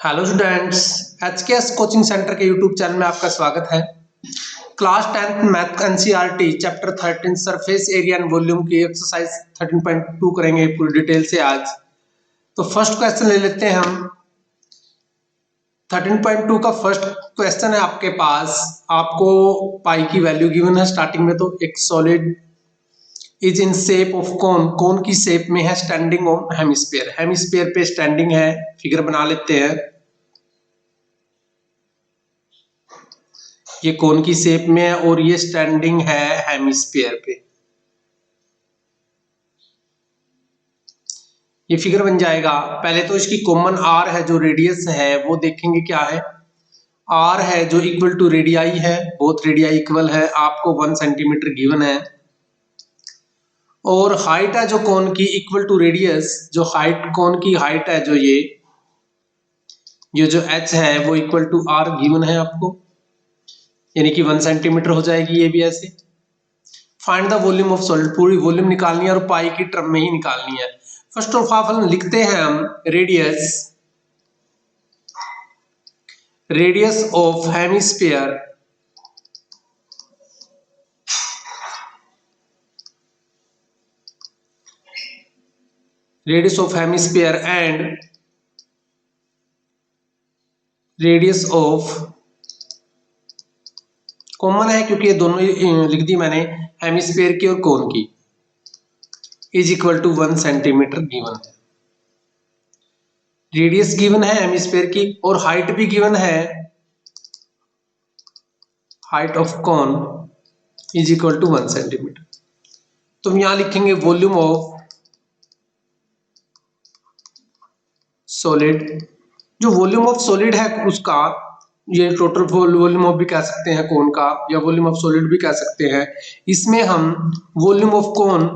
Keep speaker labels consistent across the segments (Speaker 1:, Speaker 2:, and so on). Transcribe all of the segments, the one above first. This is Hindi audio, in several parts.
Speaker 1: हेलो स्टूडेंट्स, एचकेएस कोचिंग सेंटर के यूट्यूब चैनल में आपका स्वागत है। Class 10th math NCERT chapter 13 surface area and volume की एक्सरसाइज 13.2 करेंगे पूरी डिटेल से आज। तो फर्स्ट क्वेश्चन ले लेते हैं हम। 13.2 का फर्स्ट क्वेश्चन है आपके पास। आपको पाई की वैल्यू गिवन है स्टार्टिंग में। तो एक solid is in shape of cone, cone की शेप में है, स्टैंडिंग ऑन हेमिस्फीयर, हेमिस्फीयर पे स्टैंडिंग है। फिगर बना लेते हैं। ये कोन की शेप में है और ये स्टैंडिंग है हेमिस्फीयर पे। ये फिगर बन जाएगा। पहले तो इसकी कॉमन आर है, जो रेडियस है वो देखेंगे क्या है। आर है जो इक्वल टू रेडियाई है, बोथ रेडियाई इक्वल है, आपको 1 सेंटीमीटर गिवन है। और हाइट है जो कोन की इक्वल टू रेडियस, जो हाइट कोन की हाइट है जो ये जो एच है वो इक्वल टू आर गिवन है आपको, यानी कि 1 सेंटीमीटर हो जाएगी ये भी ऐसे। Find the volume of solid, पूरी वॉल्यूम निकालनी है और पाई की टर्म में ही निकालनी है। फर्स्ट ऑफ ऑल लिखते हैं हम radius of hemisphere and radius of, common है क्योंकि ये दोनों लिख दी मैंने, हेमिस्फीयर की और कोन की, is equal to 1 centimetre given है। रेडियस गिवन है हेमिस्फीयर की और हाइट भी गिवन है, height of cone is equal to 1 centimetre. तो हम यहां लिखेंगे वॉल्यूम ऑफ सॉलिड। जो वॉल्यूम ऑफ सॉलिड है उसका, ये टोटल वॉल्यूम ऑफ भी कह सकते हैं कोन का, या वॉल्यूम ऑफ सॉलिड भी कह सकते हैं। इसमें हम volume of cone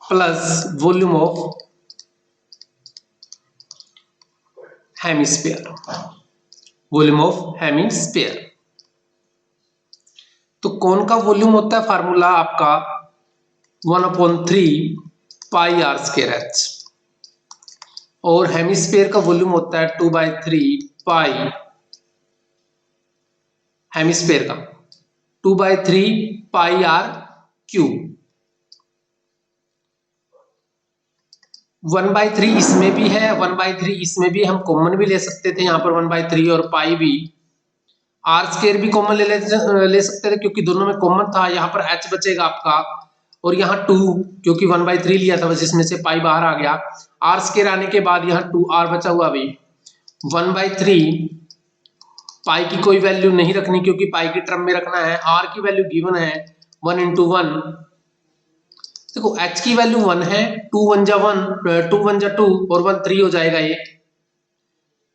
Speaker 1: plus volume of hemisphere, volume of hemisphere. तो कोन का वॉल्यूम होता है फार्मूला आपका 1/3 पाई आर स्क्वायर एच, और हेमिस्फीयर का वॉल्यूम होता है 2/3 पाई, हेमिस्फीयर का 2/3 पाई आर क्यूब। 1/3 इसमें भी है, 1/3 इसमें भी, हम कॉमन भी ले सकते थे यहाँ पर 1/3 और पाई भी। आर स्क्वायर भी कॉमन ले सकते थे क्योंकि दोनों में कॉमन था। यहाँ पर एच बचेगा आपका, और यहाँ 2 क्योंकि 1/3 लिया था बस इसमें से पाई बाहर आ गया। आर स्क्वायर आने के बाद यहाँ 2r बचा हुआ भी। 1/3 पाई की कोई वैल्यू नहीं रखनी क्योंकि पाई की टर्म में रखना है। आर की वैल्यू गिवन है 1 × 1। देखो h की वैल्यू 1 है, 2 1 जा 1, 2 1 जा 2 और 1 3 हो जाएगा।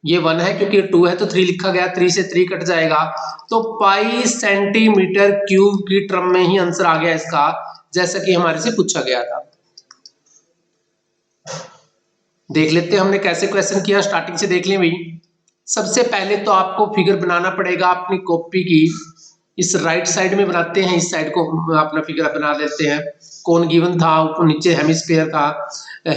Speaker 1: ये 1 है क्योंकि 2 है तो 3 लिखा गया, 3 से 3 कट जाएगा। तो पाई सेंटीमीटर क्यूब की टर्म में ही आंसर आ गया इसका, जैसा कि हमारे से पूछा गया था। देख लेते हैं हमने कैसे क्वेश्चन किया, स्टार्टिंग से देख लें भाई। सबसे पहले तो आपको फिगर बनाना पड़ेगा अपनी कॉपी की, इस राइट साइड में बनाते हैं, इस साइड को अपना फिगर बना लेते हैं। कोन गिवन था, ऊपर नीचे हेमिस्फीयर था,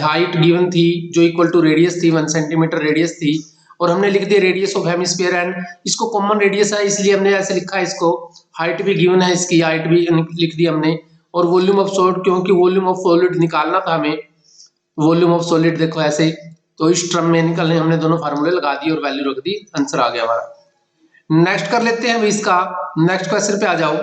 Speaker 1: हाइट गिवन थी जो इक्वल टू रेडियस थी, 1 सेंटीमीटर रेडियस थी, और हमने लिख दिया रेडियस ऑफ हेमिस्फीयर एंड इसको कॉमन रेडियस है इसलिए हमने ऐसे लिखा है इसको। हाइट भी गिवन है, इसकी हाइट भी लिख दी हमने। और वॉल्यूम ऑफ सॉलिड, क्योंकि वॉल्यूम ऑफ सॉलिड निकालना था हमें, वॉल्यूम ऑफ सॉलिड देखो ऐसे, तो इस टर्म में निकलने हमने दोनों फार्मूले लगा दिए और वैल्यू रख दी, आंसर आ गया हमारा। नेक्स्ट कर लेते हैं इसका, नेक्स्ट क्वेश्चन पे आ जाओ।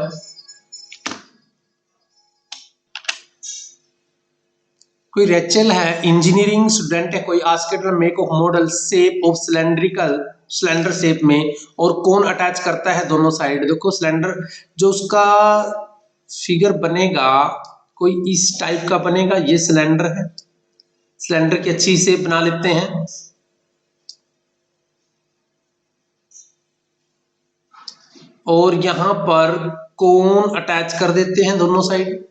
Speaker 1: कोई रेचल है, इंजीनियरिंग स्टूडेंट है, कोई asked make of model shape of cylinder shape में, और कौन अटैच करता है दोनों साइड। देखो सिलेंडर जो उसका फिगर बनेगा कोई इस टाइप का बनेगा। ये सिलेंडर है, सिलेंडर की अच्छी शेप बना लेते हैं। और यहां पर कोन अटैच कर देते हैं दोनों साइड।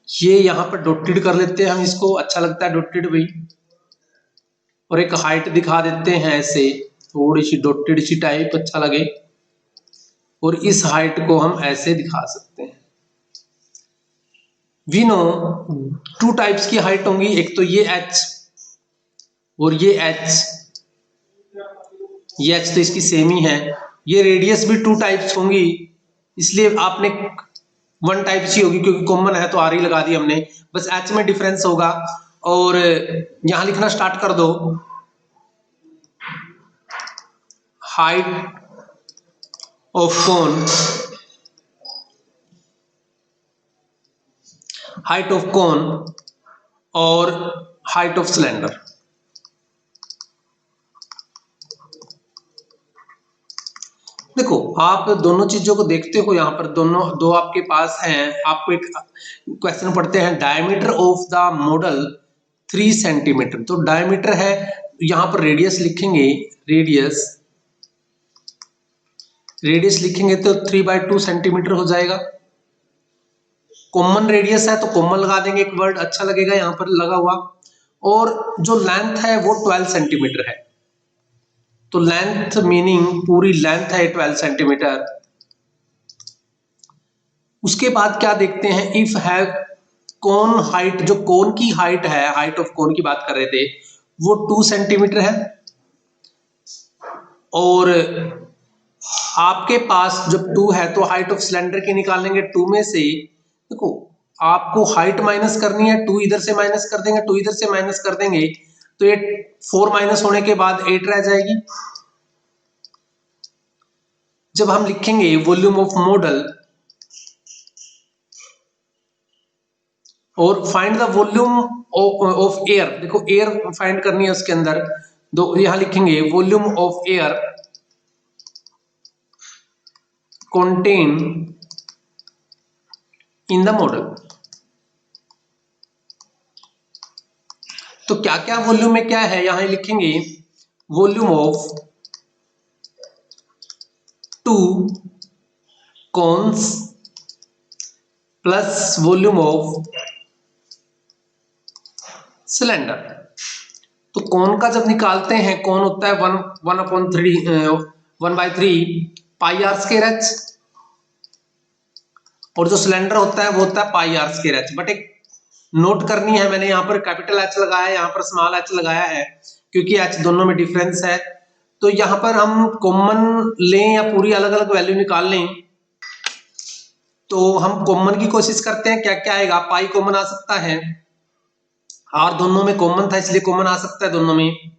Speaker 1: ये यहां पर डॉटेड कर लेते हैं हम इसको, अच्छा लगता है डॉटेड भी। और एक हाइट दिखा देते हैं ऐसे, थोड़ी सी डॉटेड सी टाइप, अच्छा लगे। और इस हाइट को हम ऐसे दिखा सकते हैं। वी नो टू टाइप्स की हाइट होंगी, एक तो ये h और ये h तो इसकी सेम ही है। ये रेडियस भी टू टाइप्स होंगी, इसलिए आपने वन टाइप सी होगी क्योंकि कॉमन है तो आर ही लगा दी हमने, बस h में डिफरेंस होगा। और यहां लिखना स्टार्ट कर दो, height of cone, height of कोन और हाइट ऑफ सिलेंडर। देखो आप दोनों चीजों को देखते हो, यहां पर दोनों दो आपके पास हैं। आपको एक क्वेश्चन पढ़ते हैं, diameter of the model 3 centimetre. तो डायमीटर है, यहां पर रेडियस लिखेंगे, रेडियस लिखेंगे तो 3/2 सेंटीमीटर हो जाएगा। कॉमन रेडियस है तो कॉमन लगा देंगे, एक वर्ड अच्छा लगेगा यहां पर लगा हुआ। और जो लेंथ है वो 12 सेंटीमीटर है, तो लेंथ मीनिंग पूरी लेंथ है 12 सेंटीमीटर। उसके बाद क्या देखते हैं, इफ है कोन हाइट, जो कोन की हाइट है, हाइट ऑफ कोन की बात कर रहे थे, वो 2 सेंटीमीटर है। और आपके पास जब 2 है तो हाइट ऑफ सिलेंडर की निकालेंगे 2 में से। देखो आपको हाइट माइनस करनी है, 2 इधर से माइनस कर देंगे, 2 इधर से माइनस कर देंगे तो ये 4 माइनस होने के बाद 8 रह जाएगी। जब हम लिखेंगे वॉल्यूम ऑफ मॉडल और find the volume of air, देखो एयर फाइंड करनी है उसके अंदर, दो यहां लिखेंगे volume of air contain in the model. तो क्या क्या वॉल्यूम में क्या है, यहां लिखेंगे volume of 2 cones plus volume of cylinder. तो कोन का जब निकालते हैं, कोन होता है 1/3 पाई आर स्क्वायर एच, और जो सिलेंडर होता है वो होता है पाई आर स्क्वायर एच। बट एक नोट करनी है, मैंने यहाँ पर कैपिटल एच लगाया है, यहाँ पर स्मॉल एच लगाया है क्योंकि एच दोनों में डिफरेंस है। तो यहाँ पर हम कॉमन लें या पूरी अलग अलग वैल्यू निकाल लें, तो हम कॉमन की कोशिश करते हैं। क्या क्या आएगा, पाई कॉमन आ सकता है, आर दोनों में कॉमन था इसलिए कॉमन आ सकता है दोनों में।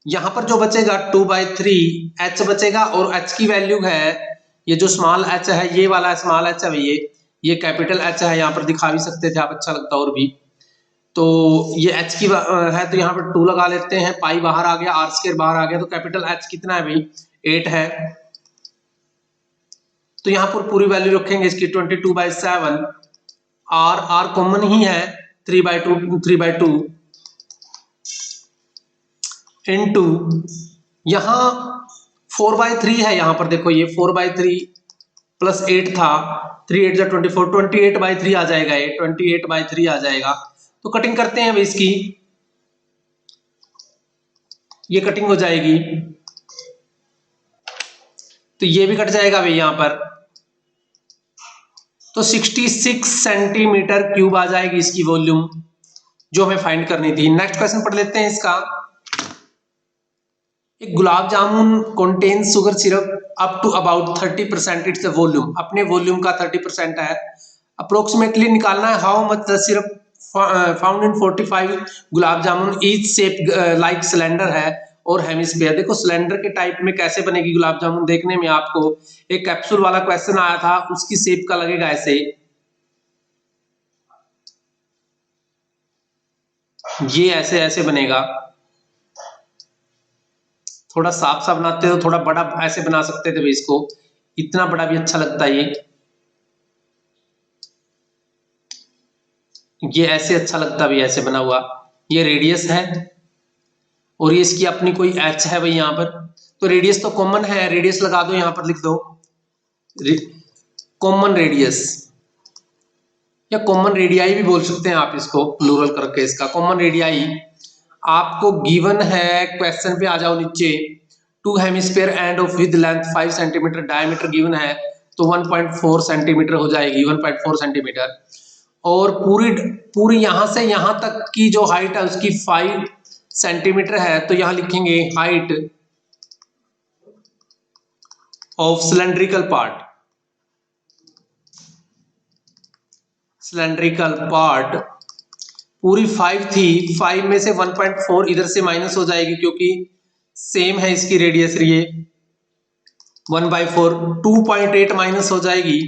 Speaker 1: यहां पर जो बचेगा 2/3 एच बचेगा, और एच की वैल्यू है, ये जो स्मॉल एच है ये वाला स्मॉल एच है भैया, ये कैपिटल एच है, यहाँ पर दिखा भी सकते थे आप, अच्छा लगता और भी। तो ये एच की है तो यहाँ पर 2 लगा लेते हैं, पाई बाहर आ गया, आर स्क्वायर बाहर आ गया, तो कैपिटल एच कितना है भाई 8 है। तो यहाँ पर पूरी वैल्यू रखेंगे इसकी 22/7, आर कॉमन ही है 3/2 इनटू यहां 4/3 है, यहां पर देखो ये 4/3 प्लस 8 था, 3 8 जा 24, 28/3 आ जाएगा, ये 28/3 आ जाएगा। तो कटिंग करते हैं अब इसकी, ये कटिंग हो जाएगी तो ये भी कट जाएगा भाई यहां पर, तो 66 सेंटीमीटर क्यूब आ जाएगी इसकी वॉल्यूम जो हमें फाइंड करनी थी। नेक्स्ट क्वेश्चन पढ़ लेते हैं इसका। एक gulab jamun contains sugar syrup up to about 30% its volume, अपने वॉल्यूम का 30% है। अप्रोक्सीमेटली निकालना है how much the syrup found in 45 gulab jamun each shape like cylinder है और हेमिस्फीयर। देखो सिलेंडर के टाइप में कैसे बनेगी गुलाब जामुन, देखने में आपको एक कैप्सूल वाला क्वेश्चन आया था, उसकी शेप का लगेगा ऐसे, ये ऐसे ऐसे बनेगा। थोड़ा साफ साफ बनाते हो, थोड़ा बड़ा ऐसे बना सकते थे भाई इसको, इतना बड़ा भी अच्छा लगता है ये ऐसे अच्छा लगता भी ऐसे बना हुआ। ये रेडियस है और ये इसकी अपनी कोई एच है भाई यहाँ पर, तो रेडियस तो कॉमन है, रेडियस लगा दो यहाँ पर, लिख दो कॉमन रेडियस, या कॉमन रेडियाई भी बोल सकते हैं आप इसको प्लूरल करके, इसका कॉमन रेडियाई। आपको गिवन है क्वेश्चन पे आ जाओ नीचे, 2 hemisphere end of with length 5 centimetre, diameter given है तो 1.4 सेंटीमीटर हो जाएगी, 1.4 सेंटीमीटर। और पूरी पूरी यहां से यहां तक की जो हाइट है उसकी 5 सेंटीमीटर है, तो यहां लिखेंगे height of cylindrical part. Cylindrical part पूरी 5 थी, 5 में से 1.4 इधर से माइनस हो जाएगी क्योंकि सेम है इसकी रेडियस, ये 1/4, 2.8 माइनस हो जाएगी,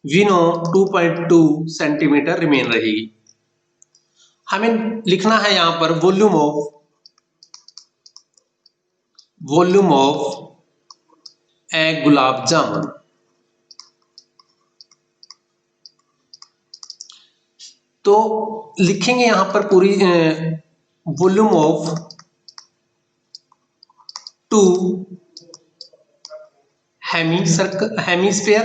Speaker 1: वी नो 2.2 सेंटीमीटर रिमेन रहेगी। हमें लिखना है यहां पर वॉल्यूम ऑफ ए गुलाब जामुन। तो लिखेंगे यहां पर पूरी volume of 2 hemisphere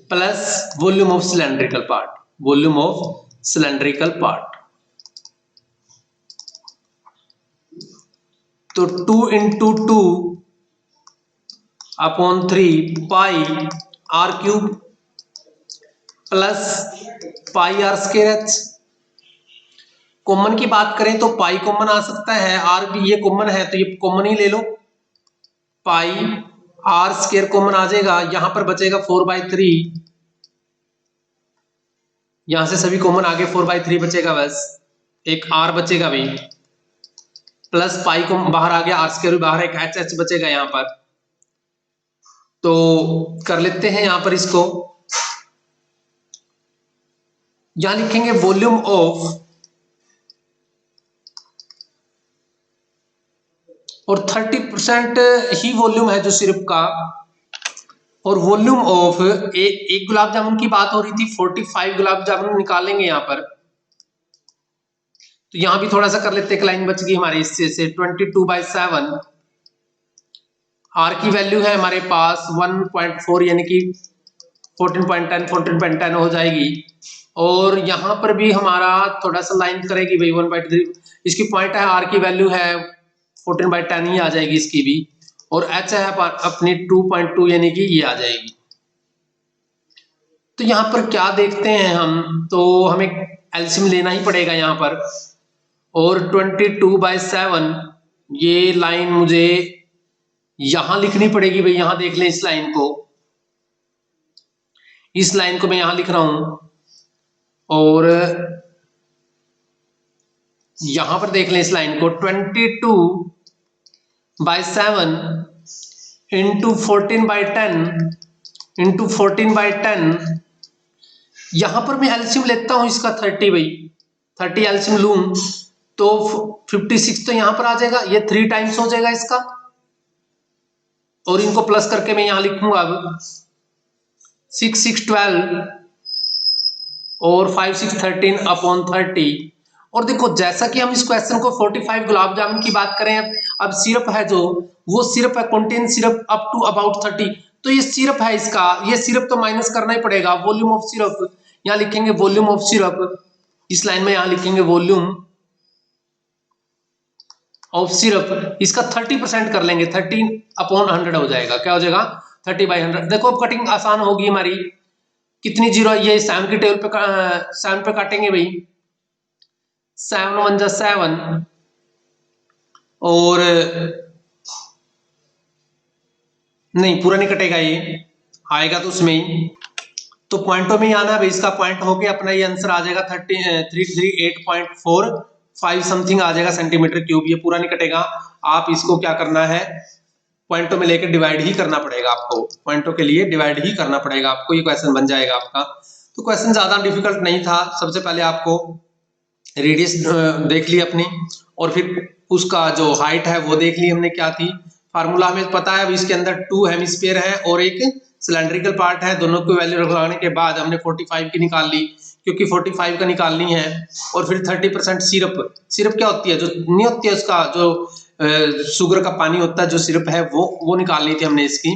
Speaker 1: plus volume of cylindrical part, volume of cylindrical part. तो 2 into 2 upon 3 pi r cube plus pi r square h. Common की बात करें तो पाई कॉमन आ सकता है, आर भी ये कॉमन है तो ये कॉमन ही ले लो, पाई आर स्क्वायर कॉमन आ जाएगा, यहां पर बचेगा 4/3, यहां से सभी कॉमन आगे 4/3 बचेगा, बस एक आर बचेगा भाई, प्लस पाई को बाहर आ गया, आर स्क्वायर भी बाहर, एक एच एच बचेगा यहां पर। तो कर लेते हैं यहां पर इसको, यहां लिखेंगे वॉल्यूम ऑफ, और 30% ही वॉल्यूम है जो सिरप का, और वॉल्यूम ऑफ एक गुलाब जामुन की बात हो रही थी, 45 गुलाब जामुन निकालेंगे यहां पर। तो यहां भी थोड़ा सा कर लेते, एक लाइन बच गई हमारे इससे से 22/7, आर की वैल्यू है हमारे पास 1.4 यानी कि 14.10 हो जाएगी, और यहां पर भी हमारा थोड़ा सा लाइन करेगी भाई 1/3, इसकी पॉइंट है, आर की वैल्यू है 14/10 ही आ जाएगी इसकी भी, और एच है अपनी 2.2 यानी कि ये आ जाएगी। तो यहां पर क्या देखते हैं हम, तो हमें एलसीएम लेना ही पड़ेगा यहां पर, और 22/7 ये लाइन मुझे यहां लिखनी पड़ेगी भाई, यहां देख लें इस लाइन को, इस लाइन को मैं यहां लिख रहा हूं, और यहां पर देख लें इस लाइन को, 22/7 इंटू 14/10 यहां पर मैं एलसीएम लेता हूं इसका 30 भाई, 30 एलसीएम लूं तो 56 तो यहां पर आ जाएगा, ये 3 टाइम्स हो जाएगा इसका, और इनको प्लस करके मैं यहां लिखूंगा अब 6 6 12 और 5 6 13 अपॉन 30। और देखो जैसा कि हम इस क्वेश्चन को 45 गुलाब जामुन की बात करें, अब सिरप है जो, वो सिरप है contain syrup up to about 30, तो ये सिरप है इसका, ये सिरप तो माइनस करना ही पड़ेगा, वॉल्यूम ऑफ सिरप, यहां लिखेंगे वॉल्यूम ऑफ सिरप, इस लाइन में यहां लिखेंगे वॉल्यूम ऑफ सिरप, इसका 30% कर लेंगे, 30/100 हो जाएगा, क्या हो जाएगा 30/100। देखो अब कटिंग आसान होगी हमारी, कितनी जीरो, ये 7 की टेबल पे 7 पे काटेंगे भाई, 7 1 जा 7, और नहीं पूरा नहीं कटेगा, ये आएगा तो उसमें ही, तो पॉइंटों में ही आना है भाई, इसका पॉइंट होके अपना ये आंसर आ जाएगा 338.45 समथिंग आ जाएगा सेंटीमीटर क्यूब, ये पूरा नहीं कटेगा, आप इसको क्या करना है, पॉइंटों में लेकर डिवाइड ही करना पड़ेगा आपको, पॉइंटों के लिए डिवाइड ही करना पड़ेगा आपको, ये क्वेश्चन बन जाएगा आपका। तो क्वेश्चन ज्यादा डिफिकल्ट नहीं था, सबसे पहले आपको रेडियस देख ली अपनी, और फिर उसका जो हाइट है वो देख ली हमने क्या थी, फार्मूला हमें पता है, अब इसके अंदर 2 हेमिस्फीयर है और एक सिलेंड्रिकल पार्ट है, दोनों को वैल्यू लगाने के बाद हमने 45 की निकाल ली, क्योंकि 45 का निकालनी है, और फिर 30% सिरप, सिरप क्या होती है, जो नहीं होती है उसका जो शुगर का पानी होता है, जो सिरप है वो निकालनी थी हमने, इसकी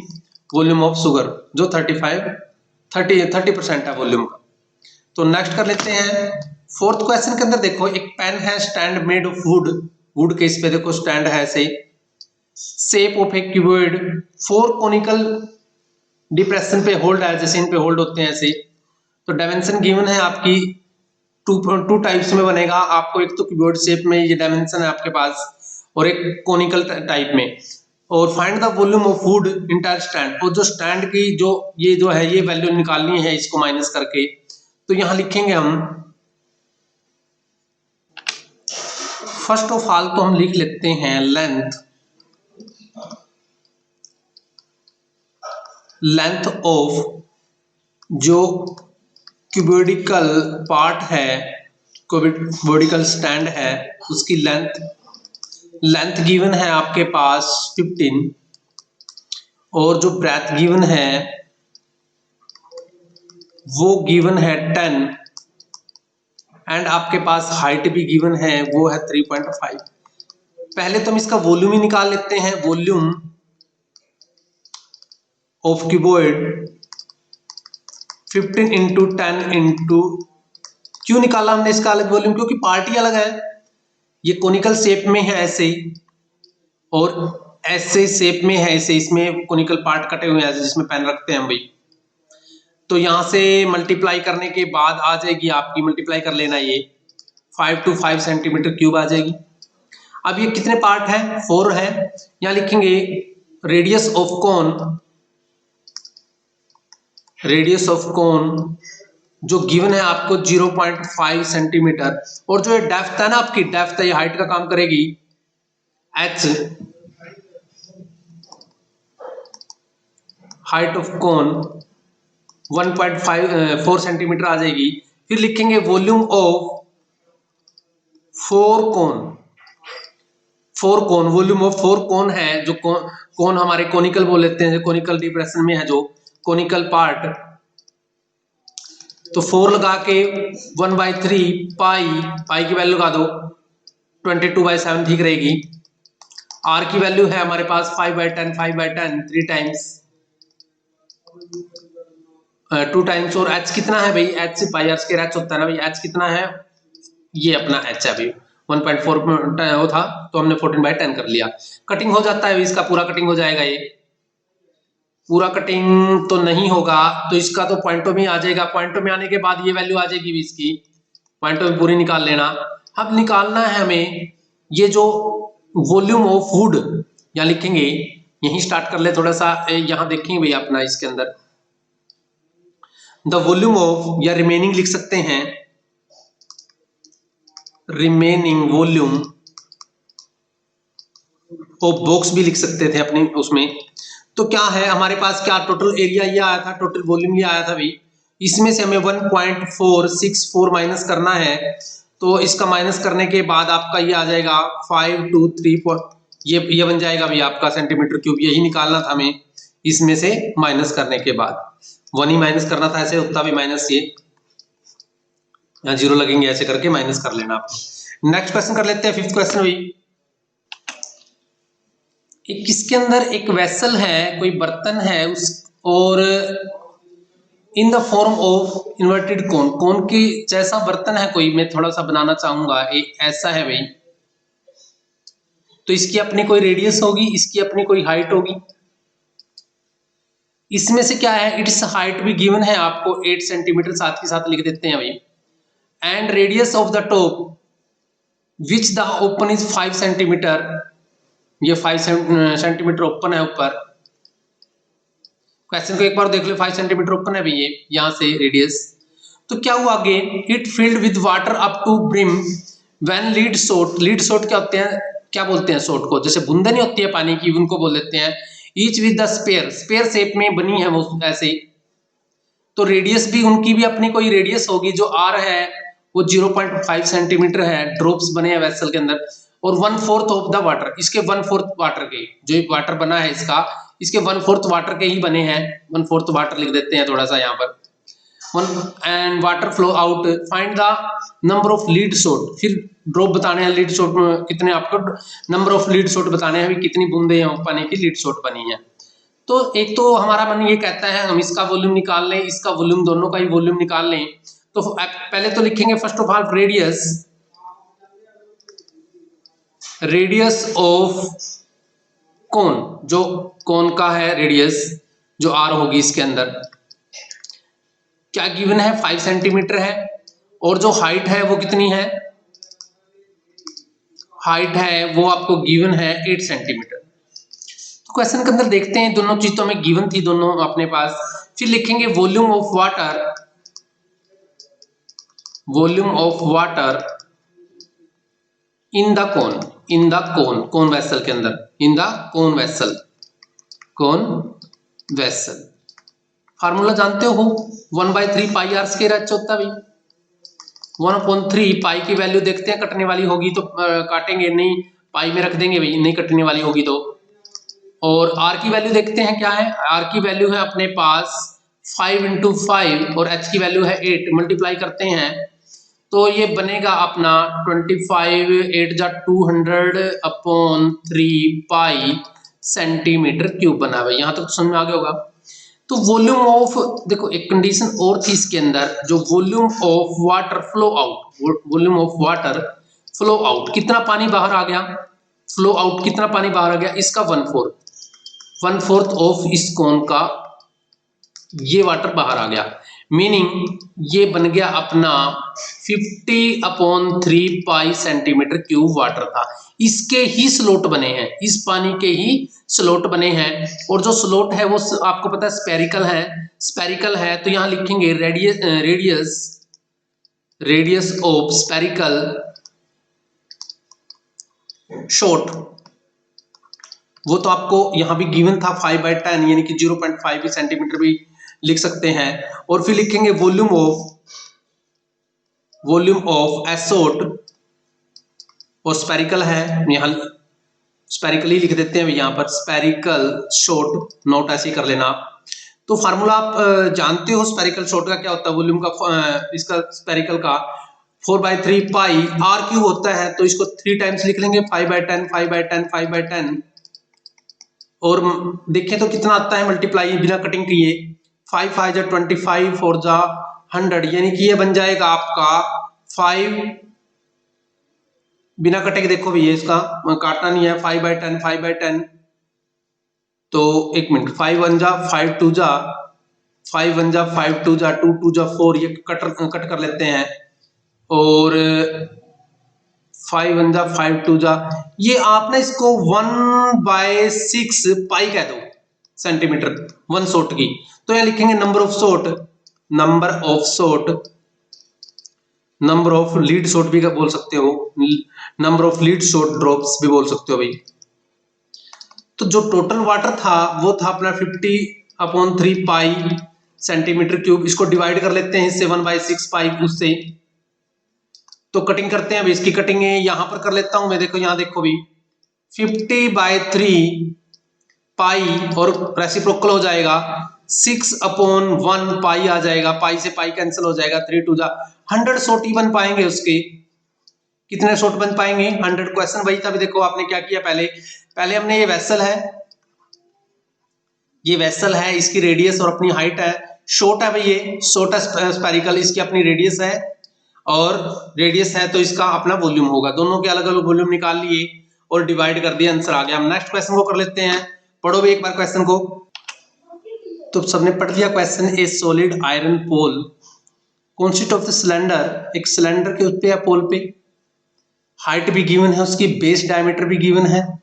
Speaker 1: वॉल्यूम ऑफ शुगर जो 30% है वॉल्यूम का। तो नेक्स्ट कर लेते हैं फोर्थ क्वेश्चन के अंदर, देखो एक पेन है, stand made of would, would के इस पे देखो स्टैंड है ऐसे, shape of A cuboid, 4 conical depression पे होल्ड है, जैसे इन पे होल्ड होते हैं ऐसे। तो डायमेंशन गिवन है आपकी टू टाइप्स में बनेगा आपको, एक तो क्यूबॉइड शेप में ये डायमेंशन है आपके पास, और एक कोनिकल टाइप में। और find the volume of food entire stand, और जो स्टैंड की जो है ये वैल्यू निकालनी है इसको माइनस करके। तो यहां लिखेंगे हम, फर्स्ट ऑफ ऑल तो हम लिख लेते हैं लेंथ ऑफ जो क्यूबोइडिकल पार्ट है, क्यूबोइडिकल स्टैंड है, उसकी लेंथ गिवन है आपके पास 15, और जो ब्रेथ गिवन है वो गिवन है 10, एंड आपके पास हाइट भी गिवन है वो है 3.5। पहले तो हम इसका वॉल्यूम ही निकाल लेते हैं, volume of cuboid 15 into 10 into, क्यों निकाला हमने इसका अलग वॉल्यूम, क्योंकि पार्ट ही अलग है, ये कोनिकल शेप में है ऐसे ही, और ऐसे शेप में है ऐसे, इसमें कोनिकल पार्ट कटे हुए हैं जिसमें पेन रखते हैं हम भाई। तो यहां से मल्टीप्लाई करने के बाद आ जाएगी आपकी, मल्टीप्लाई कर लेना, ये 5 to 5 सेंटीमीटर क्यूब आ जाएगी। अब ये कितने पार्ट है, 4 है। यहां लिखेंगे रेडियस ऑफ कोन जो गिवन है आपको 0.5 सेंटीमीटर, और जो डेप्थ है ना आपकी, डेप्थ है ये हाइट का काम करेगी, h height of cone 1.4 centimetre आ जाएगी। फिर लिखेंगे volume of 4 cone, volume of 4 cone है, जो कोन हमारे कोनिकल बोल लेते हैं, कोनिकल डिप्रेशन में है जो कोनिकल पार्ट। तो 4 लगा के 1/3 पाई की वैल्यू लगा दो, 22/7 ठीक रहेगी। आर की वैल्यू है हमारे पास 5/10, 3 टाइम्स 2 टाइम्स, और h कितना है भाई, h pi r square h होता है ना भाई, h कितना है, ये अपना h है भाई 1.4 वो था, तो हमने 14/10 कर लिया। कटिंग हो जाता है इसका, पूरा कटिंग हो जाएगा, ये पूरा कटिंग तो नहीं होगा, तो इसका तो पॉइंटों में आ जाएगा, पॉइंटों में आने के बाद ये वैल्यू आ जाएगी इसकी, पॉइंटों में पूरी निकाल लेना। अब निकालना है हमें ये जो वॉल्यूम ऑफ फूड, यहाँ लिखेंगे, यहीं स्टार्ट कर ले थोड़ा सा, यहाँ देखेंगे भैया अपना इसके अंदर द वॉल्यूम ऑफ, या रिमेनिंग लिख सकते हैं, रिमेनिंग वॉल्यूम ऑफ बॉक्स भी लिख सकते थे अपने उसमें। तो क्या है हमारे पास, क्या टोटल एरिया ये आया था, टोटल वॉल्यूम ये आया था भाई, इसमें से हमें 1.464 माइनस करना है। तो इसका माइनस करने के बाद आपका ये आ जाएगा 5234, ये बन जाएगा भाई आपका सेंटीमीटर क्यूब, यही निकालना था हमें इसमें से माइनस करने के बाद, 1 ही माइनस करना था, ऐसे उतना भी माइनस, ये यहाँ 0 लगेंगे, ऐसे करके माइनस कर लेना आप। नेक्स्ट क्वेश्चन कर लेते हैं, 5th क्वेश्चन भाई। किसके अंदर एक वेसल है, कोई बर्तन है उस, और in the form of inverted cone, cone की जैसा बर्तन है कोई, मैं थोड़ा सा बनाना चाहूंगा, ऐसा है भाई। तो इसकी अपनी कोई रेडियस होगी, इसकी अपनी कोई हाइट होगी। इसमें से क्या है, इट्स हाइट भी गिवन है आपको 8 सेंटीमीटर, साथ के साथ लिख देते हैं भाई, and radius of the top which the open is 5 centimetre, ये 5 सेंटीमीटर ओपन है ऊपर। क्वेश्चन को एक बार देख लो, 5 सेंटीमीटर ओपन है भैया यहाँ से रेडियस। तो क्या हुआ आगे, it filled with water up to brim when lead shot, lead shot क्या होते हैं, क्या बोलते हैं सोट को, जैसे बूंदे नहीं होती है पानी की, उनको बोल देते हैं। Each with the sphere shape में बनी है वो ऐसे। तो रेडियस भी उनकी भी अपनी कोई रेडियस होगी, जो आर है वो 0.5 सेंटीमीटर है, ड्रॉप्स बने हैं वेसल के अंदर, और 1/4 ऑफ द वाटर, इसके 1/4 वाटर के, जो वाटर बना है इसका, इसके 1/4 वाटर के ही बने हैं, 1/4 वाटर लिख देते हैं थोड़ा सा यहाँ पर, and water flow out, find the number of lead shot, फिर ड्रॉप बताने हैं लीड शॉट में कितने, आपको नंबर ऑफ लीड शॉट बताने हैं, कितनी बूंदे हैं पानी की लीड शॉट बनी है। तो एक तो हमारा मन ये कहता है हम इसका वॉल्यूम निकाल लें, इसका वॉल्यूम, दोनों का ही वॉल्यूम निकाल लें। तो पहले तो लिखेंगे first of all radius of cone, जो कोन का है रेडियस, जो आर होगी इसके अंदर क्या गिवन है 5 सेंटीमीटर है, और जो हाइट है वो कितनी है, हाइट है वो आपको गिवन है 8 सेंटीमीटर। तो क्वेश्चन के अंदर देखते हैं दोनों चीज तो हमें गिवन थी दोनों अपने पास। फिर लिखेंगे volume of water, volume of water in the cone, in the cone, cone vessel के अंदर, in the cone vessel, cone vessel. Formula जानते हो 1/3 पाई आर स्क्वायर एच होता है भाई। 1/3 पाई की वैल्यू देखते हैं, कटने वाली होगी तो काटेंगे, नहीं पाई में रख देंगे भाई, नहीं कटने वाली होगी तो। और आर की वैल्यू देखते हैं क्या है, आर की वैल्यू है अपने पास 5 × 5 और एच की वैल्यू है 8, मल्टीप्लाई करते हैं तो ये बनेगा अपना 25, 8 जा 200/3 पाई सेंटीमीटर क्यूब बना हुआ। यहाँ तक तो समझ में आ गया होगा। तो वॉल्यूम ऑफ, देखो एक कंडीशन और थी इसके अंदर, जो volume of water flow out, volume of water flow out, कितना पानी बाहर आ गया, फ्लो आउट कितना पानी बाहर आ गया, इसका 1/4 ऑफ इस कोन का ये वाटर बाहर आ गया। मीनिंग ये बन गया अपना 50/3 पाई सेंटीमीटर क्यूब वाटर था। इसके ही स्लोट बने हैं, इस पानी के ही स्लोट बने हैं, और जो स्लोट है वो आपको पता है स्पेरिकल है, स्पेरिकल है तो यहां लिखेंगे रेडियस ऑफ स्पेरिकल शॉर्ट, वो तो आपको यहां भी गिवन था 5/10 यानी कि 0.5 सेंटीमीटर भी लिख सकते हैं। और फिर लिखेंगे वॉल्यूम ऑफ एसोट, और स्पेरिकल है, यहां स्पेरिकल ही लिख देते हैं यहाँ पर, स्पेरिकल शॉर्ट, नोट ऐसे ही कर लेना। तो फार्मूला आप जानते हो स्पेरिकल शॉर्ट का क्या होता है, वॉल्यूम का, इसका स्पेरिकल का 4/3 पाई आर क्यूब होता है, तो इसको 3 टाइम्स लिख लेंगे, 5/10 5/10 5/10, और देखें तो कितना आता है मल्टीप्लाई बिना कटिंग किए, 5 5 जा 25 4 जा 100, यानी कि ये बन जाएगा आपका 5 बिना कटे के, देखो भैया इसका काटना नहीं है, 5/10 5/10, तो 1 मिनट, 5 1 जा 5 2 जा 5 1 जा 5 2 जा 2 2 जा 4, ये कट कर लेते हैं, और 5 1 जा 5 2 जा, ये आप ना इसको 1/6 पाई कह दो सेंटीमीटर, 1 शॉट की। तो यहां लिखेंगे number of shot, number of lead shot भी बोल सकते हो, number of lead shot drops भी बोल सकते हो भाई। तो जो टोटल वाटर था वो था अपना 50/3 पाई सेंटीमीटर क्यूब। इसको डिवाइड कर लेते हैं इससे 1/6 पाई उससे, तो कटिंग करते हैं अभी, इसकी कटिंग यहां पर कर लेता हूं मैं, देखो यहां देखो भी 50/3 पाई और रेसिप्रोकल हो जाएगा 6/1 पाई आ जाएगा, पाई से पाई कैंसिल हो जाएगा, 3 2 जा 100 शॉट ही बन पाएंगे उसके। कितने शॉट बन पाएंगे 100। क्वेश्चन वही था, देखो आपने क्या किया, पहले हमने ये वेसल है, इसकी रेडियस और अपनी हाइट है, शॉर्ट है भाई, ये शॉर्ट है स्पेरिकल, इसकी अपनी रेडियस है और रेडियस है तो इसका अपना वॉल्यूम होगा, दोनों के अलग अलग वॉल्यूम निकाल लिए और डिवाइड कर दिया, आंसर आ गया। हम नेक्स्ट क्वेश्चन को कर लेते हैं, पढ़ो भी एक बार क्वेश्चन को। तो सबने पढ़ लिया question, a solid iron pole consist of the cylinder, एक सिलेंडर के ऊपर या पोल पे हाइट भी गिवन है, उसकी बेस डायमीटर भी गिवन है,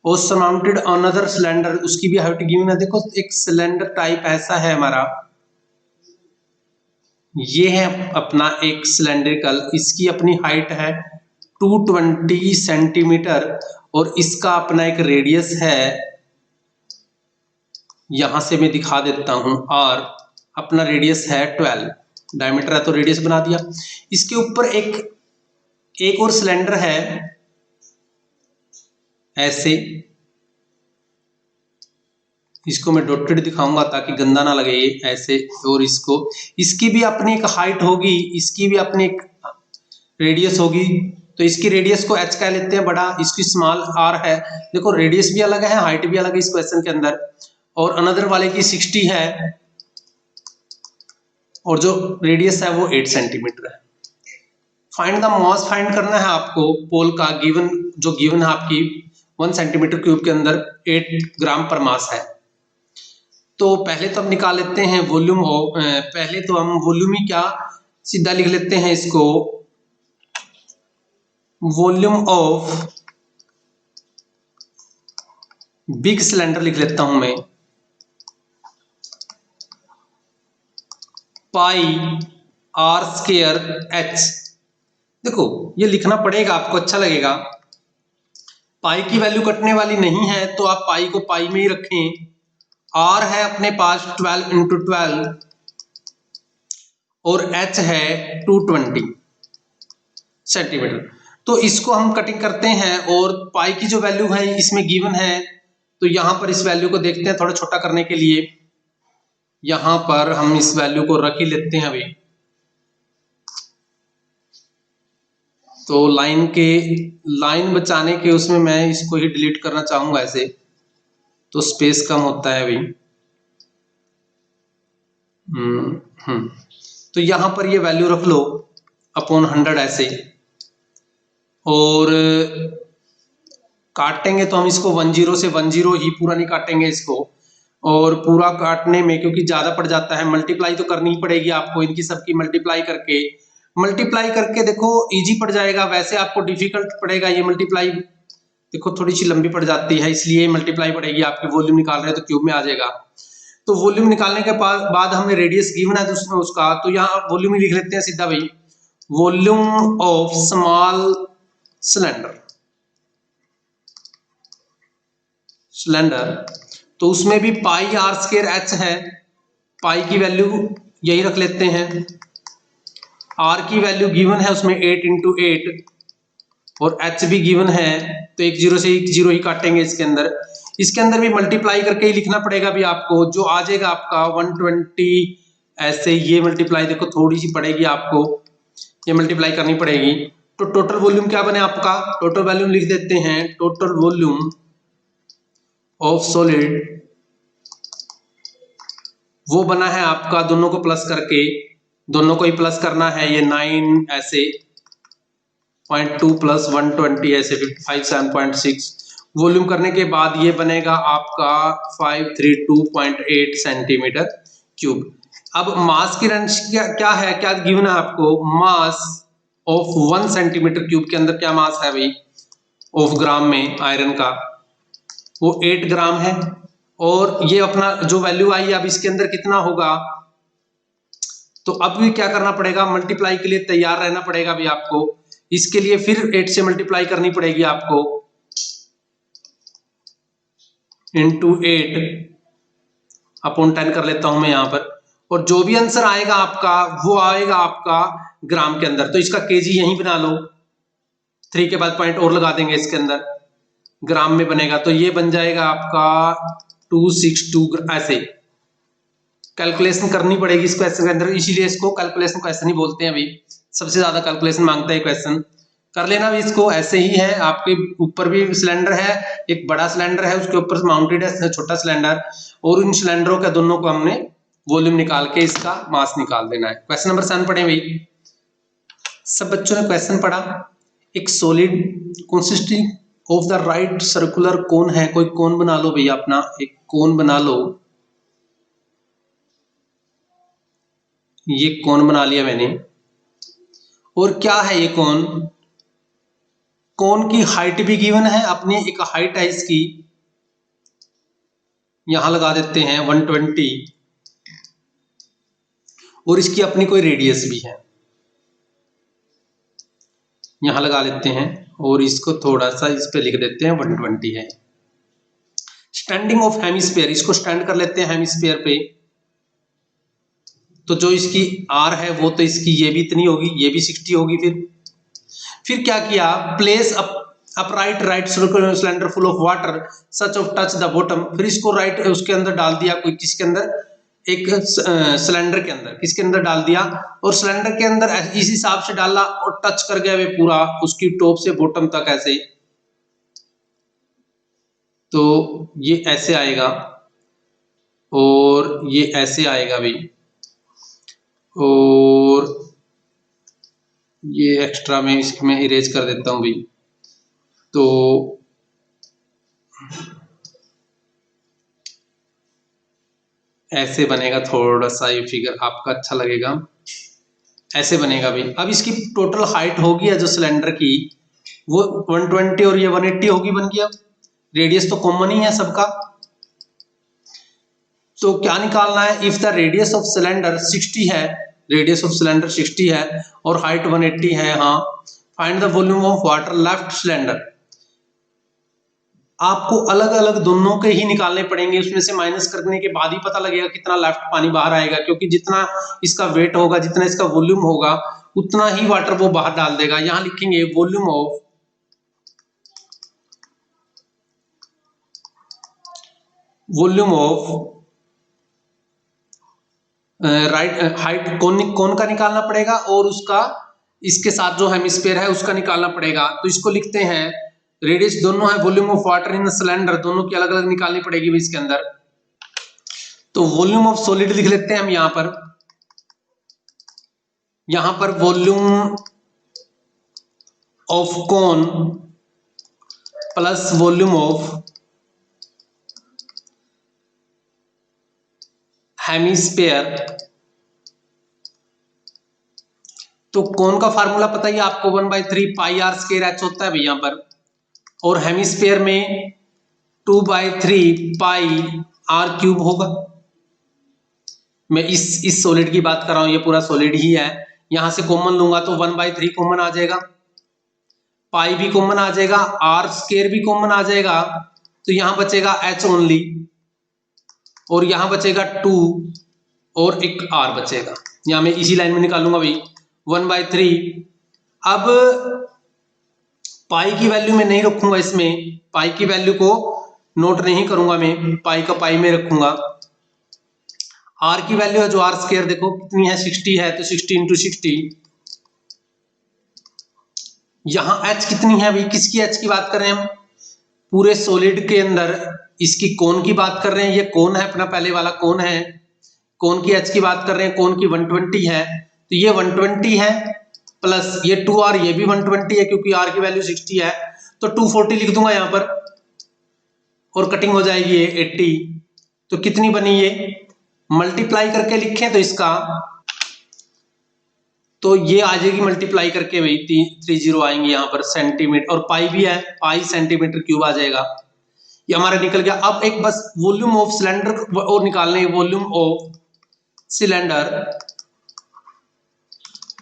Speaker 1: और सराउंडेड अनदर सिलेंडर, उसकी भी हाइट गिवन है। देखो एक सिलेंडर टाइप ऐसा है हमारा, ये है अपना एक सिलेंड्रिकल, इसकी अपनी हाइट है 220 सेंटीमीटर और इसका अपना एक रेडियस है, यहां से मैं दिखा देता हूं, और अपना रेडियस है 12, डायमीटर है तो रेडियस बना दिया। इसके ऊपर एक और सिलेंडर है ऐसे, इसको मैं डॉटेड दिखाऊंगा ताकि गंदा ना लगे ऐसे, और इसकी भी अपनी एक हाइट होगी, इसकी भी अपनी एक रेडियस होगी, तो इसकी रेडियस को h कह लेते हैं बड़ा, इसकी स्मॉल r है। देखो रेडियस भी अलग है, हाइट भी अलग है इस क्वेश्चन के अंदर, और अनदर वाले की 60 है और जो रेडियस है वो 8 सेंटीमीटर है। फाइंड द मास, फाइंड करना है आपको पोल का, जो गिवन है आपकी 1 सेंटीमीटर क्यूब के अंदर 8 ग्राम पर मास है। तो पहले तो हम निकाल लेते हैं वॉल्यूम ऑफ, पहले तो हम वॉल्यूम ही क्या सीधा लिख लेते हैं इसको, वॉल्यूम ऑफ बिग सिलेंडर लिख लेता हूं मैं, पाई आर स्क्वायर एच। देखो ये लिखना पड़ेगा आपको, अच्छा लगेगा। पाई की वैल्यू कटने वाली नहीं है तो आप पाई को पाई में ही रखें। आर है अपने पास 12 इंटू 12 और एच है 220 सेंटीमीटर। तो इसको हम कटिंग करते हैं और पाई की जो वैल्यू है इसमें गिवन है, तो यहां पर इस वैल्यू को देखते हैं थोड़ा छोटा करने के लिए। यहां पर हम इस वैल्यू को रख ही लेते हैं अभी। तो लाइन बचाने के उसमें मैं इसको ही डिलीट करना चाहूंगा ऐसे, तो स्पेस कम होता है अभी। तो यहां पर ये वैल्यू रख लो अपॉन 100 ऐसे, और काटेंगे तो हम इसको 10 से 10 ही, पूरा नहीं काटेंगे इसको। और पूरा काटने में क्योंकि ज्यादा पड़ जाता है, मल्टीप्लाई तो करनी ही पड़ेगी आपको इनकी सबकी, मल्टीप्लाई करके देखो इजी पड़ जाएगा। वैसे आपको डिफिकल्ट पड़ेगा ये मल्टीप्लाई, देखो थोड़ी सी लंबी पड़ जाती है, इसलिए मल्टीप्लाई पड़ेगी आपके। वॉल्यूम निकाल रहे हैं तो क्यूब में आ जाएगा। तो वॉल्यूम निकालने के बाद हमने रेडियस गिवन है उसका, तो यहाँ वॉल्यूम ही लिख लेते हैं सीधा भाई, वॉल्यूम ऑफ सिलेंडर। तो उसमें भी पाई आर स्क्वायर एच है, पाई की वैल्यू यही रख लेते हैं, आर की वैल्यू गिवन है उसमें 8 इंटू 8 और एच भी गिवन है, तो एक जीरो से एक जीरो ही काटेंगे इसके अंदर। इसके अंदर भी मल्टीप्लाई करके ही लिखना पड़ेगा भी आपको, जो आ जाएगा आपका 120 ऐसे। ये मल्टीप्लाई देखो थोड़ी सी पड़ेगी आपको, ये मल्टीप्लाई करनी पड़ेगी। तो टोटल वॉल्यूम क्या बने आपका, टोटल वॉल्यूम लिख देते हैं, टोटल वॉल्यूम ऑफ सॉलिड वो बना है आपका, दोनों को प्लस करके, दोनों को ही प्लस करना है, ये 9 ऐसे 0.2 प्लस 120 ऐसे 557.6 वॉल्यूम करने के बाद ये बनेगा आपका 532.8 सेंटीमीटर क्यूब। अब मास की रेंज क्या है, क्या गिवन है आपको, मास ऑफ 1 सेंटीमीटर क्यूब के अंदर क्या मास है भाई, ऑफ ग्राम में आयरन का, वो 8 ग्राम है। और ये अपना जो वैल्यू आई अब इसके अंदर कितना होगा, तो अब भी क्या करना पड़ेगा, मल्टीप्लाई के लिए तैयार रहना पड़ेगा भी आपको। इसके लिए फिर 8 से मल्टीप्लाई करनी पड़ेगी आपको, इंटू 8 अपॉन 10 कर लेता हूं मैं यहां पर। और जो भी आंसर आएगा आपका वो आएगा आपका ग्राम के अंदर, तो इसका केजी यहीं बना लो, 3 के बाद पॉइंट और लगा देंगे इसके अंदर, ग्राम में बनेगा। तो ये बन जाएगा आपका 262 ऐसे। कैलकुलेशन करनी पड़ेगी इस क्वेश्चन के अंदर, इसीलिए इसको कैलकुलेशन क्वेश्चन ही बोलते हैं भाई, सबसे ज्यादा कैलकुलेशन मांगता है क्वेश्चन। कर लेना भी इसको, ऐसे ही है आपके ऊपर भी सिलेंडर है, एक बड़ा सिलेंडर है उसके ऊपर माउंटेड है छोटा सिलेंडर, और इन सिलेंडरों का दोनों को हमने वॉल्यूम निकाल के इसका मास निकाल देना है। क्वेश्चन नंबर 7 पढ़े भाई, सब बच्चों ने क्वेश्चन पढ़ा। एक solid consisting of the right circular cone है, कोई कोन बना लो भैया अपना, एक कोन बना लो। ये कोन बना लिया मैंने, और क्या है ये कोन, कोन की हाइट भी गिवन है अपनी, एक हाइट है इसकी, यहां लगा देते हैं 120, और इसकी अपनी कोई रेडियस भी है, यहां लगा लेते हैं, और इसको थोड़ा सा इस पे लिख देते हैं 120 है। स्टैंडिंग ऑफ हेमिस्फीयर, इसको स्टैंड कर लेते हैं हेमिस्फीयर पे, तो जो इसकी आर है वो तो इसकी ये भी इतनी होगी, ये भी 60 होगी। फिर क्या किया, place upright right circular cylinder full of water such of touch the bottom. फिर इसको राइट उसके अंदर डाल दिया, कोई किसके अंदर, एक सिलेंडर के अंदर, किसके अंदर डाल दिया, और सिलेंडर के अंदर इस हिसाब से डाला और टच कर गया वे पूरा उसकी टॉप से बॉटम तक ऐसे। तो ये ऐसे आएगा और ये ऐसे आएगा भाई, और ये एक्स्ट्रा में इसमें इरेज कर देता हूं भाई। तो ऐसे बनेगा, थोड़ा सा ये फिगर आपका अच्छा लगेगा, ऐसे बनेगा भाई। अब इसकी टोटल हाइट होगी या जो सिलेंडर की वो 120 और ये 180 होगी, बन गया। रेडियस तो कॉमन ही है सबका, तो क्या निकालना है, if the radius of cylinder 60 है, रेडियस ऑफ सिलेंडर 60 है और हाइट 180 है, हाँ, find the volume of water left cylinder. आपको अलग अलग दोनों के ही निकालने पड़ेंगे, उसमें से माइनस करने के बाद ही पता लगेगा कितना लेफ्ट पानी बाहर आएगा, क्योंकि जितना इसका वेट होगा, जितना इसका वॉल्यूम होगा, उतना ही वाटर वो बाहर डाल देगा। यहां लिखेंगे वॉल्यूम ऑफ राइट हाइट कौन का निकालना पड़ेगा, और उसका इसके साथ जो हेमिस्फीयर है उसका निकालना पड़ेगा। तो इसको लिखते हैं, रेडियस दोनों है, volume of water in cylinder, दोनों की अलग अलग निकालनी पड़ेगी इसके अंदर। तो वॉल्यूम ऑफ सॉलिड लिख लेते हैं हम यहां पर volume of cone plus volume of hemisphere. तो कोन का फार्मूला पता ही आपको 1/3 पाई आर स्क्वायर एच होता है भाई यहां पर, और हेमिस्फीयर में 2/3 पाई आर क्यूब होगा। मैं इस सॉलिड की बात कर रहा हूं, ये पूरा सॉलिड ही है। यहां से कॉमन लूंगा तो 1/3 कॉमन आ जाएगा, पाई भी कॉमन आ जाएगा, आर स्क्वायर भी कॉमन आ जाएगा, तो यहां बचेगा एच ओनली, और यहां बचेगा 2 और एक आर बचेगा। यहां मैं इसी लाइन में निकालूंगा भाई 1/3। अब पाई की वैल्यू में नहीं रखूंगा, इसमें पाई की वैल्यू को नोट नहीं करूंगा, मैं पाई का पाई में रखूंगा। आर की वैल्यू है जो आर स्क्वायर देखो कितनी है, 60 है, तो 60 इंटू 60। यहां एच कितनी है भाई, किसकी एच की बात कर रहे हैं हम, पूरे सॉलिड के अंदर इसकी कोन की बात कर रहे हैं। ये कोन है अपना, पहले वाला कोन है, कोन की एच की बात कर रहे हैं, कोन की 120 है, तो ये 120 है प्लस ये 2r, ये भी 120 है क्योंकि r की वैल्यू 60 है, तो 240 लिख दूंगा यहां पर, और कटिंग हो जाएगी ये 80। तो कितनी बनी ये, मल्टीप्लाई करके लिखें तो इसका, तो ये आ जाएगी मल्टीप्लाई करके भाई 30 आएंगे यहाँ पर सेंटीमीटर, और पाई भी है, पाई सेंटीमीटर क्यूब आ जाएगा। ये हमारा निकल गया। अब एक बस वॉल्यूम ऑफ सिलेंडर और निकालने, volume of cylinder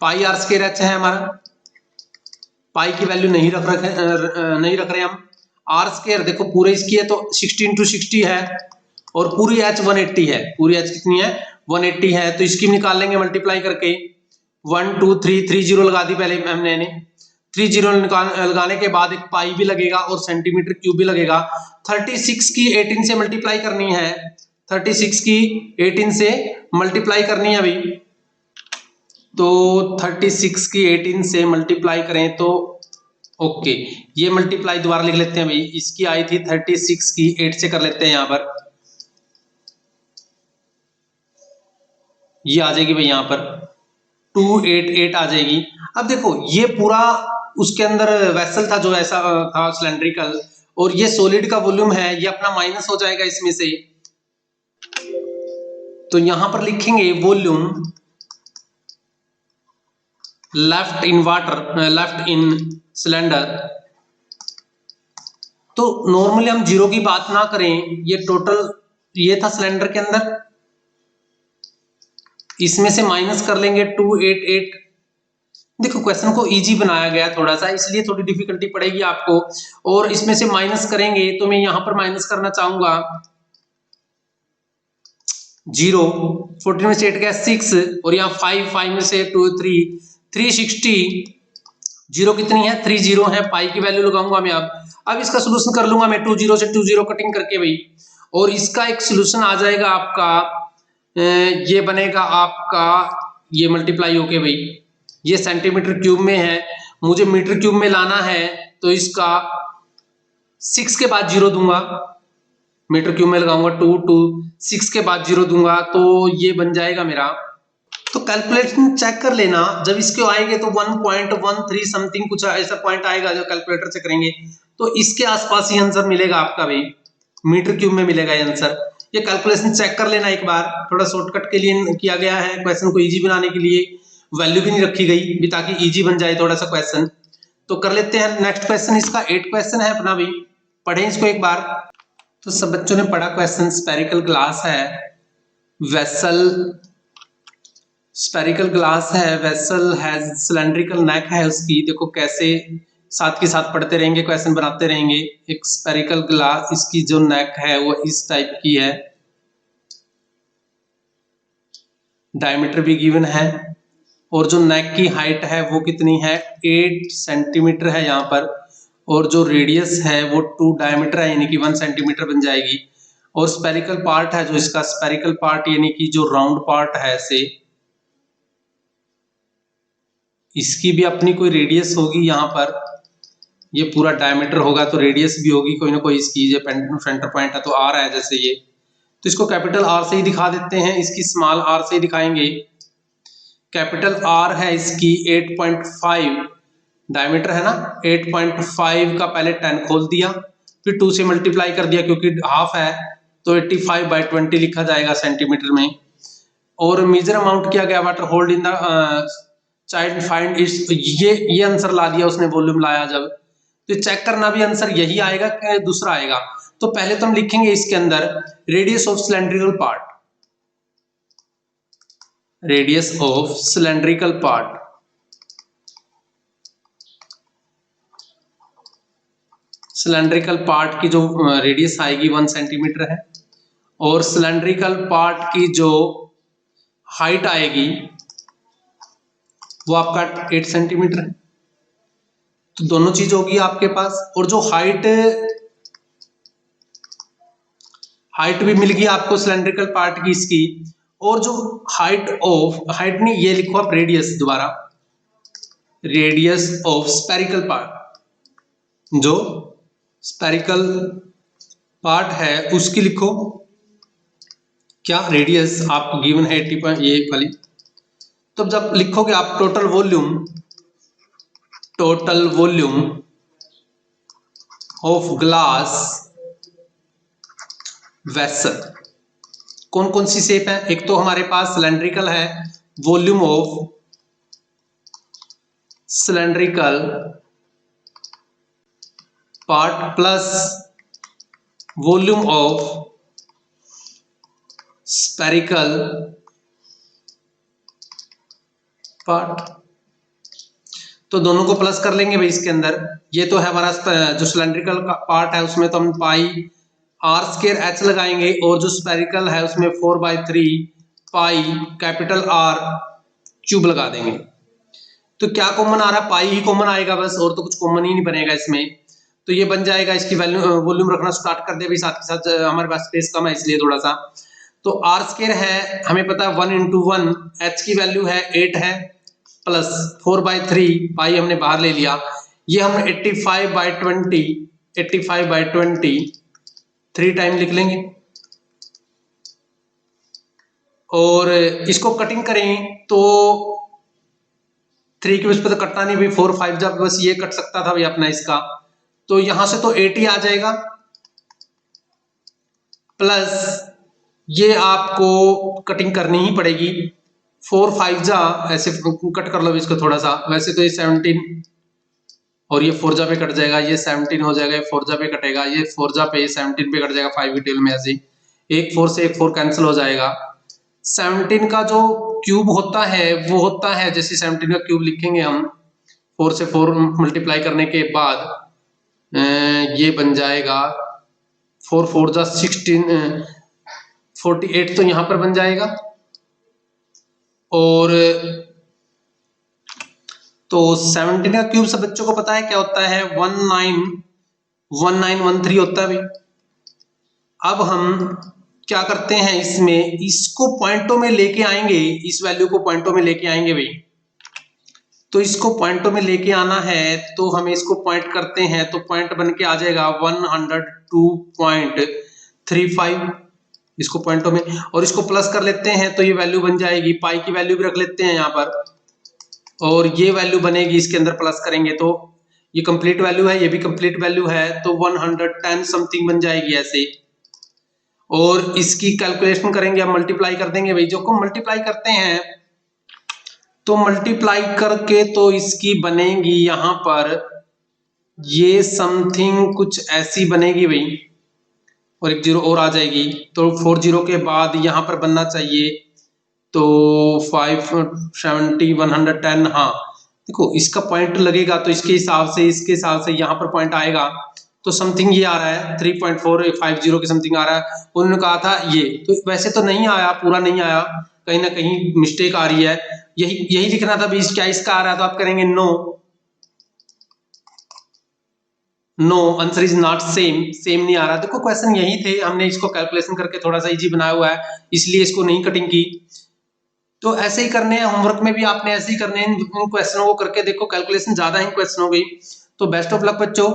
Speaker 1: pi r square h है हमारा, पाई की वैल्यू नहीं रख रहे हम। आर स्क्वायर देखो पूरे इसकी है तो 60 इंटू 60 है, और पूरी एच 180 है, पूरी एच कितनी है 180 है, तो इसकी निकाल लेंगे मल्टीप्लाई करके। 1 2 3 3 जीरो लगा दी पहले हमने, 3 जीरो लगाने के बाद एक पाई भी लगेगा और सेंटीमीटर क्यूब भी लगेगा। 36 की 18 से मल्टीप्लाई करनी है, 36 की 18 से मल्टीप्लाई करनी है भाई, तो 36 की 18 से मल्टीप्लाई करें तो ओके, ये मल्टीप्लाई दोबारा लिख लेते हैं भाई, इसकी आई थी 36 की 8 से कर लेते हैं, यहां पर ये आ जाएगी भाई यहां पर 288 आ जाएगी। अब देखो ये पूरा उसके अंदर वेसल था जो ऐसा था सिलेंड्रिकल, और ये सॉलिड का वॉल्यूम है, ये अपना माइनस हो जाएगा इसमें से, तो यहां पर लिखेंगे volume left in water, left in cylinder. तो नॉर्मली हम जीरो की बात ना करें, ये टोटल ये था सिलेंडर के अंदर, इसमें से माइनस कर लेंगे 288। देखो क्वेश्चन को इजी बनाया गया थोड़ा सा, इसलिए थोड़ी डिफिकल्टी पड़ेगी आपको, और इसमें से माइनस करेंगे तो मैं यहां पर माइनस करना चाहूंगा 0, 14 में से 8 गया 6, और यहाँ 5, 5 में से 2 3, 360, जीरो कितनी है 3 जीरो है, पाई की वैल्यू लगाऊंगा मैं। अब इसका सोल्यूशन कर लूंगा मैं 2 जीरो से 2 जीरो कटिंग करके भाई, और इसका एक सोल्यूशन आ जाएगा आपका, ये बनेगा आपका, ये मल्टीप्लाई होके भाई, ये सेंटीमीटर क्यूब में है, मुझे मीटर क्यूब में लाना है, तो इसका 6 के बाद जीरो दूंगा, मीटर क्यूब में लगाऊंगा 2 2, 6 के बाद जीरो दूंगा, तो ये बन जाएगा मेरा। तो कैलकुलेशन चेक कर लेना, जब इसके आएंगे तो 1.13 समथिंग कुछ ऐसा पॉइंट आएगा, जो कैलकुलेटर से करेंगे तो इसके आसपास ही आंसर मिलेगा आपका भाई, मीटर क्यूब में मिलेगा ये आंसर। ये कैलकुलेशन चेक कर लेना एक बार, थोड़ा शॉर्टकट के लिए किया गया है, क्वेश्चन को इजी बनाने के लिए वैल्यू भी नहीं रखी गई भी, ताकि इजी बन जाए थोड़ा सा क्वेश्चन। तो कर लेते हैं नेक्स्ट क्वेश्चन, इसका 8 क्वेश्चन है अपना भी, पढ़ें इसको एक बार। तो सब बच्चों ने पढ़ा क्वेश्चन, स्फेरिकल ग्लास है, वेसल स्फेरिकल ग्लास है, वेसल हैज सिलेंड्रिकल नेक है उसकी, देखो कैसे साथ के साथ पढ़ते रहेंगे, क्वेश्चन बनाते रहेंगे। एक स्फेरिकल ग्लास, इसकी जो नेक है वो इस टाइप की है, डायमीटर भी गिवन है, और जो नेक की हाइट है वो कितनी है 8 सेंटीमीटर है यहाँ पर, और जो रेडियस है वो 2 डायमीटर है, यानी कि 1 सेंटीमीटर बन जाएगी। और स्फेरिकल पार्ट है जो इसका, स्फेरिकल पार्ट यानी कि जो राउंड पार्ट है से, इसकी भी अपनी कोई रेडियस होगी यहाँ पर, ये पूरा डायमीटर होगा तो रेडियस भी होगी कोई ना कोई इसकी, ये सेंटर पॉइंट है तो आर है जैसे ये, तो इसको कैपिटल आर से ही दिखा देते हैं, इसकी स्मॉल आर से ही दिखाएंगे। कैपिटल आर है इसकी 8.5 डायमीटर है ना, 8.5 का पहले 10 खोल दिया, फिर 2 से मल्टीप्लाई कर दिया क्योंकि हाफ है, तो 85/20 लिखा जाएगा सेंटीमीटर में। और मेजर अमाउंट किया गया water hold in the child find its, ये आंसर ला दिया उसने, वॉल्यूम लाया जब, तो चेक करना भी आंसर यही आएगा कि दूसरा आएगा। तो पहले तो हम लिखेंगे इसके अंदर radius of cylindrical part, radius of cylindrical part, cylindrical part की जो रेडियस आएगी 1 सेंटीमीटर है, और सिलेंड्रिकल पार्ट की जो हाइट आएगी वो आपका 8 सेंटीमीटर है, तो दोनों चीज होगी आपके पास। और जो हाइट भी मिल गई आपको सिलेंड्रिकल पार्ट की इसकी, और जो हाइट नहीं, ये लिखो आप रेडियस, दोबारा रेडियस ऑफ स्फेरिकल पार्ट, जो स्फेरिकल पार्ट है उसकी लिखो क्या, रेडियस आपको गिवन है 80, ये वाली। तो जब लिखोगे आप total volume of glass vessel, कौन कौन सी शेप है, एक तो हमारे पास सिलेंड्रिकल है, volume of cylindrical part plus volume of spherical part, तो दोनों को प्लस कर लेंगे भाई इसके अंदर। ये तो है हमारा जो सिलेंड्रिकल पार्ट है उसमें तो हम पाई आर स्क्वायर एच लगाएंगे, और जो स्फेरिकल है उसमें 4/3 पाई कैपिटल आर क्यूब लगा देंगे। तो क्या कॉमन आ रहा है, पाई ही कॉमन आएगा बस, और तो कुछ कॉमन ही नहीं बनेगा इसमें, तो ये बन जाएगा। इसकी वॉल्यूम रखना स्टार्ट कर दे भाई, साथ के साथ हमारे पास स्पेस कम है इसलिए थोड़ा सा। तो आर स्क्वायर है हमें पता है 1 × 1, एच की वैल्यू है 8 है, प्लस 4/3 पाई हमने बाहर ले लिया, ये हम 85/20 3 टाइम लिख लेंगे। और इसको कटिंग करें तो 3 की उस पर तो कटना नहीं भाई, 4 5 जब बस ये कट सकता था भाई अपना इसका, तो यहां से तो 80 आ जाएगा, प्लस ये आपको कटिंग करनी ही पड़ेगी, 4 5 जा ऐसे कट कर लो इसको थोड़ा सा, वैसे तो ये 17 और ये 4 जा पे कट जाएगा, ये 17 हो जाएगा, ये 4 जा पे कटेगा, ये 4 जा पे 17 पे कट जाएगा 5 की टेल में, ऐसे एक 4 से एक 4 कैंसिल हो जाएगा। 17 का जो क्यूब होता है वो होता है, जैसे 17 का क्यूब लिखेंगे हम 4 से 4 मल्टीप्लाई करने के बाद ये बन जाएगा 4 4 जा 16 48 तो यहां पर बन जाएगा। और तो 17 का क्यूब सब बच्चों को पता है क्या होता है, 1913 होता है भाई। अब हम क्या करते हैं इसमें, इसको पॉइंटों में लेके आएंगे, इस वैल्यू को पॉइंटों में लेके आएंगे भाई। तो इसको पॉइंटों में लेके आना है तो हमें इसको पॉइंट करते हैं, तो पॉइंट बन के आ जाएगा 102.35, इसको पॉइंटों में, और इसको प्लस कर लेते हैं तो ये वैल्यू बन जाएगी, पाई की वैल्यू भी रख लेते हैं यहाँ पर, और ये वैल्यू बनेगी इसके अंदर प्लस करेंगे तो ये कंप्लीट वैल्यू है, ये भी कंप्लीट वैल्यू है, तो 110 समथिंग बन जाएगी ऐसे। और इसकी कैलकुलेशन करेंगे, हम मल्टीप्लाई कर देंगे भाई। जो को मल्टीप्लाई करते हैं तो मल्टीप्लाई करके तो इसकी बनेगी यहां पर ये समथिंग कुछ ऐसी बनेगी भाई, और एक जीरो और आ जाएगी। तो 4 जीरो के बाद यहां पर बनना चाहिए तो 570 110। हाँ देखो इसका पॉइंट लगेगा तो इसके हिसाब से यहाँ पर पॉइंट आएगा तो समथिंग ये आ रहा है 3.450 के समथिंग आ रहा है। उन्होंने कहा था ये, तो वैसे तो नहीं आया, पूरा नहीं आया, कहीं ना कहीं मिस्टेक आ रही है। यही यही लिखना था भी, क्या इसका आ रहा है तो आप करेंगे no, no answer is not same, same नहीं आ रहा। देखो क्वेश्चन यही थे, हमने इसको कैलकुलेशन करके थोड़ा सा इजी बनाया हुआ है, इसलिए इसको नहीं कटिंग की। तो ऐसे ही करने हैं, होमवर्क में भी आपने ऐसे ही करने हैं, इन क्वेश्चनों को करके देखो, कैलकुलेशन ज्यादा इन क्वेश्चनों की। तो बेस्ट ऑफ लक बच्चों।